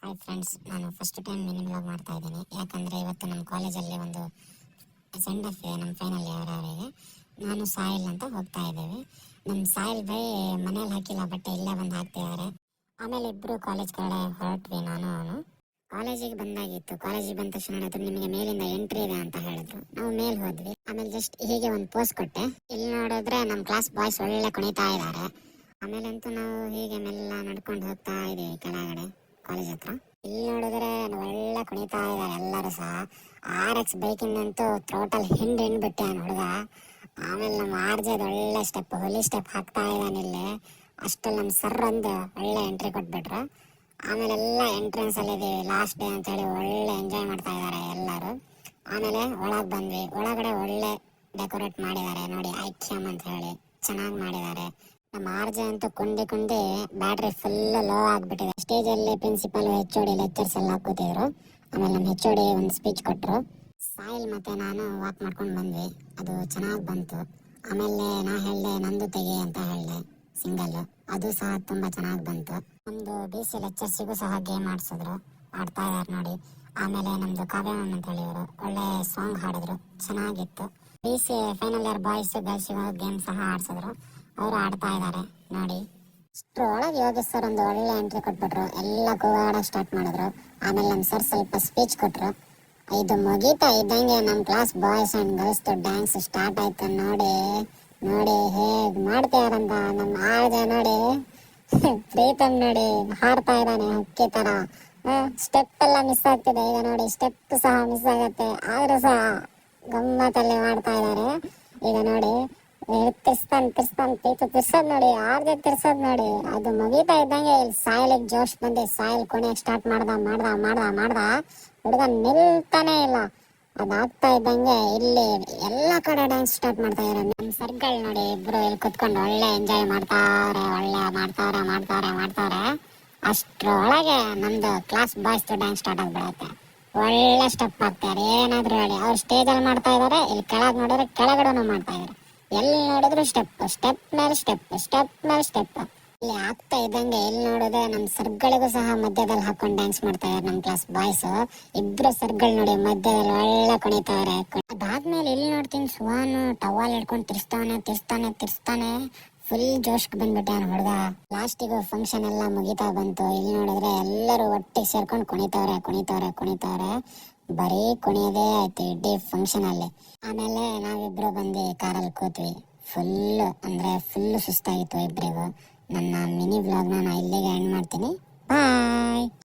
Hi friends, ನಾನು first time mini vlog ಮಾಡ್ತಾ ಇದ್ದೀನಿ. ಯಾಕಂದರೆ ಇವತ್ತು ನಮ್ಮ ಕಾಲೇಜಲ್ಲಿ ಒಂದು ಸೆಂಡ್ ಆಫ್ ಇದೆ ನಮ್ಮ ಫೈನಲ್ ಯಾರಿಗೆ. ನಾನು ಸಾಯಿಲ್ ಅಂತ ಹೋಗ್ತಾ ಇದ್ದೇವೆ. ನಮ್ಮ ಸಾಯಿಲ್ ಬೈ ಮನೇಲಿ ಹಾಕಿಲ್ಲ, ಬಟ್ಟೆ ಇಲ್ಲೇ ಬಂದು ಹಾಕ್ತಿದ್ದಾರೆ. ಆಮೇಲೆ ಇಬ್ಬರು ಕಾಲೇಜ್ ಕಡೆ ಹೊರಟ್ವಿ. ನಾನು ಅವನು ಕಾಲೇಜಿಗೆ ಬಂದಾಗಿತ್ತು. ಕಾಲೇಜಿಗೆ ಬಂದ ತಕ್ಷಣ ಹೇಳಿದ್ರು, ನಿಮಗೆ ಮೇಲಿಂದ ಎಂಟ್ರಿ ಇದೆ ಅಂತ ಹೇಳಿದ್ರು. ನಾವು ಮೇಲೆ ಹೋದ್ವಿ. ಆಮೇಲೆ ಜಸ್ಟ್ ಹೀಗೆ ಒಂದು ಪೋಸ್ ಕೊಟ್ಟೆ. ಇಲ್ಲಿ ನೋಡಿದ್ರೆ ನಮ್ಮ ಕ್ಲಾಸ್ ಬಾಯ್ಸ್ ಒಳ್ಳೆ ಕುಣಿತಾ ಇದ್ದಾರೆ. ಆಮೇಲಂತೂ ನಾವು ಹೀಗೆ ಮೆಲ್ಲ ನಡ್ಕೊಂಡು ಹೋಗ್ತಾ ಇದ್ದೀವಿ ಕೆಳಗಡೆ ಕಾಲೇಜ್ ಹತ್ರ. ಇಲ್ಲಿ ನೋಡಿದ್ರೆ ಒಳ್ಳೆ ಕುಣಿತಾ ಇದ್ದಾರೆ ಎಲ್ಲರೂ ಸಹ. RX ಬೈಕಿಂದಂತೂ ಟೋಟಲ್ ಹಿಂಡ್ಬಿಟ್ಟೆ ಹುಡುಗ. ಆಮೇಲೆ ನಮ್ಮ RJದ ಒಳ್ಳೆ ಸ್ಟೆಪ್, ಹೊಲಿ ಸ್ಟೆಪ್ ಹಾಕ್ತಾ ಇದ್ದಾನೆ ಇಲ್ಲಿ. ಅಷ್ಟಲ್ಲಿ ನಮ್ಮ ಸರ್ ಒಂದು ಒಳ್ಳೆ ಎಂಟ್ರಿ ಕೊಟ್ಬಿಟ್ರು. ಆಮೇಲೆ ಎಲ್ಲ ಎಂಟ್ರೆನ್ಸ್ ಅಲ್ಲಿ ಇದೀವಿ, ಲಾಸ್ಟ್ ಡೇ ಅಂತ ಹೇಳಿ ಒಳ್ಳೆ ಎಂಜಾಯ್ ಮಾಡ್ತಾ ಇದ್ದಾರೆ ಎಲ್ಲರೂ. ಆಮೇಲೆ ಒಳಗೆ ಬಂದ್ವಿ. ಒಳಗಡೆ ಒಳ್ಳೆ ಡೆಕೋರೇಟ್ ಮಾಡಿದ್ದಾರೆ ನೋಡಿ, ಐಕ್ಯಮ್ ಅಂತ ಹೇಳಿ ಚೆನ್ನಾಗಿ ಮಾಡಿದ್ದಾರೆ. ನಮ್ಮ RJ ಅಂತೂ ಕುಂಡಿ ಬ್ಯಾಟ್ರಿ ಫುಲ್ ಲೋ ಆಗ್ಬಿಟ್ಟಿದೆ. ಸ್ಟೇಜ್ ಅಲ್ಲಿ ಪ್ರಿನ್ಸಿಪಲ್, HOD, ಲೆಕ್ಚರ್ಸ್ ಎಲ್ಲ ಕೂತಿದ್ರು. ಆಮೇಲೆ ನಮ್ಮ HOD ಒಂದು ಸ್ಪೀಚ್ ಕೊಟ್ಟರು. ಸಾಯಿಲ್ ಮತ್ತೆ ನಾನು ವಾಕ್ ಮಾಡ್ಕೊಂಡು ಬಂದ್ವಿ. ಅದು ಚೆನ್ನಾಗಿ ಬಂತು. ಆಮೇಲೆ ನಾ ಹೇಳಿದೆ ನಂದು ತೆಗಿ ಅಂತ ಹೇಳಿದೆ ಸಿಂಗಲ್, ಅದು ಸಹ ತುಂಬಾ ಚೆನ್ನಾಗಿ ಬಂತು. ನಮ್ದು BC ಲೆಕ್ಚರ್ಸಿಗೂ ಸಹ ಗೇಮ್ ಆಡ್ಸಿದ್ರು, ಆಡ್ತಾ ಇದಾರೆ ನೋಡಿ. ಆಮೇಲೆ ನಮ್ದು ಕಾವ್ಯ ಮ್ಯಾಮ್ ಅಂತ ಹೇಳಿದ್ರು, ಒಳ್ಳೆ ಸಾಂಗ್ ಹಾಡಿದ್ರು, ಚೆನ್ನಾಗಿತ್ತು. BC final year boys girls game ಸಹ ಆಡ್ಸಿದ್ರು, ಅವರು ಆಡ್ತಾ ಇದ್ದಾರೆ ನೋಡಿ. ಅಷ್ಟರೊಳಗೆ ಯೋಗೇಶ್ ಸರ್ ಒಂದು ಒಳ್ಳೆ ಎಂಟ್ರಿ ಕೊಟ್ಬಿಟ್ರು. ಎಲ್ಲ ಕೂಗಾಡಕ್ಕೆ ಸ್ಟಾರ್ಟ್ ಮಾಡಿದ್ರು. ಆಮೇಲೆ ನಮ್ಮ ಸರ್ ಸ್ವಲ್ಪ ಸ್ಪೀಚ್ ಕೊಟ್ರು. ಇದು ಮುಗೀತಾ ಇದ್ದಂಗೆ ನಮ್ಮ class boys and girls dance start ಆಯ್ತು. ನೋಡಿ ಹೇಗ್ ಮಾಡ್ತಾರಂತ. ನಮ್ಮ RJ ನೋಡಿ, ಪ್ರೀತಮ್ ನೋಡಿ ಹಾಡ್ತಾ ಇದ್ದಾನೆ ಹಕ್ಕಿ ತರ. ಸ್ಟೆಪ್ ಎಲ್ಲ ಮಿಸ್ ಆಗ್ತಿದೆ ಈಗ ನೋಡಿ, ಸ್ಟೆಪ್ ಸಹ ಮಿಸ್ ಆಗತ್ತೆ, ಆದ್ರೂ ಸಹ ಗಮ್ಮತ್ತಲ್ಲಿ ಮಾಡ್ತಾ ಇದ್ದಾರೆ. ಈಗ ನೋಡಿ ತಿರ್ಸ್ತಾನ್ ತಿರ್ಸೋದ್ ನೋಡಿ, RJ ತಿರ್ಸೋದ್ ನೋಡಿ. ಅದು ಮುಗೀತಾ ಇದ್ದಂಗೆ ಇಲ್ಲಿ ಸಾಯಿಲ್ ಜೋಶ್ ಬಂದೆ. ಸಾಯಿಲ್ ಕೊನೆಗೆ ಸ್ಟಾರ್ಟ್ ಮಾಡ್ದ ಹುಡುಗ ನಿಲ್ತಾನೆ ಇಲ್ಲ. ಅದಾಗ್ತಾ ಇದ್ದಂಗೆ ಇಲ್ಲಿ ಎಲ್ಲ ಕಡೆ ಡ್ಯಾನ್ಸ್ ಸ್ಟಾರ್ಟ್ ಮಾಡ್ತಾ ಇದಾರೆ. ನಮ್ಮ ಸರ್ಗಳು ನೋಡಿ, ಇಬ್ರು ಇಲ್ಲಿ ಕುತ್ಕೊಂಡು ಒಳ್ಳೆ ಎಂಜಾಯ್ ಮಾಡ್ತಾರೆ. ಒಳ್ಳೆ ಮಾಡ್ತಾರೆ. ಅಷ್ಟ್ರೊಳಗೆ ನಮ್ದು ಕ್ಲಾಸ್ ಬಾಯ್ಸ್ ಡ್ಯಾನ್ಸ್ ಸ್ಟಾರ್ಟ್ ಆಗ್ಬಿಡತ್ತೆ. ಒಳ್ಳೆ ಸ್ಟೆಪ್ ಹಾಕ್ತಾರೆ. ಏನಾದ್ರು ಹೇಳಿ, ಅವ್ರು ಸ್ಟೇಜ್ ಅಲ್ಲಿ ಮಾಡ್ತಾ ಇದಾರೆ, ಇಲ್ಲಿ ಕೆಳಗೆ ನೋಡಿದ್ರೆ ಕೆಳಗಡೆನೂ ಮಾಡ್ತಾ ಇದಾರೆ. ಎಲ್ಲಿ ನೋಡಿದ್ರು ಸ್ಟೆಪ್ ಮೇಲೆ ಸ್ಟೆಪ್. ಇಲ್ಲಿ ಆಗ್ತಾ ಇದ್ದಂಗೆ ಎಲ್ಲಿ ನೋಡಿದ್ರೆ ನಮ್ಮ ಸರ್ಗಳಿಗೂ ಸಹ ಮಧ್ಯದಲ್ಲಿ ಹಾಕೊಂಡು ಡ್ಯಾನ್ಸ್ ಮಾಡ್ತಾ ಇದಾರೆ ನಮ್ಮ ಕ್ಲಾಸ್ ಬಾಯ್ಸ್. ಇಬ್ರು ಸರ್ಗಳು ನೋಡಿ ಮಧ್ಯದಲ್ಲಿ ಒಳ್ಳೆ ಕುಣಿತಾರೆ. ಅದಾದ್ಮೇಲೆ ಇಲ್ಲಿ ನೋಡ್ತೀನಿ ಸುಹಾನು ಟವಲ್ ಹಿಡ್ಕೊಂಡು ತಿರ್ಸ್ತಾನೆ. ಫುಲ್ ಜೋಶ್ಗೆ ಬಂದ್ಬಿಟ್ಟೆ ಅವ್ನು ಹುಡುಗ. ಲಾಸ್ಟಿಗೂ ಫಂಕ್ಷನ್ ಎಲ್ಲ ಮುಗಿತಾ ಬಂತು. ಇಲ್ಲಿ ನೋಡಿದ್ರೆ ಎಲ್ಲರೂ ಒಟ್ಟಿಗೆ ಸೇರ್ಕೊಂಡು ಕುಣಿತವ್ರೆ. ಬರೀ ಕುಣಿಯೋದೇ ಆಯ್ತು ಇಡೀ ಫಂಕ್ಷನ್ ಅಲ್ಲಿ. ಆಮೇಲೆ ನಾವಿಬ್ರು ಬಂದು ಕಾರಲ್ಲಿ ಕೂತ್ವಿ. ಫುಲ್ ಸುಸ್ತಾಗಿತ್ತು ಇಬ್ರಿಗೂ. ನನ್ನ ಮಿನಿ ವ್ಲಾಗ್ನ ನಾನು ಇಲ್ಲಿಗೆ ಎಂಡ್ ಮಾಡ್ತೀನಿ. ಬಾಯ್.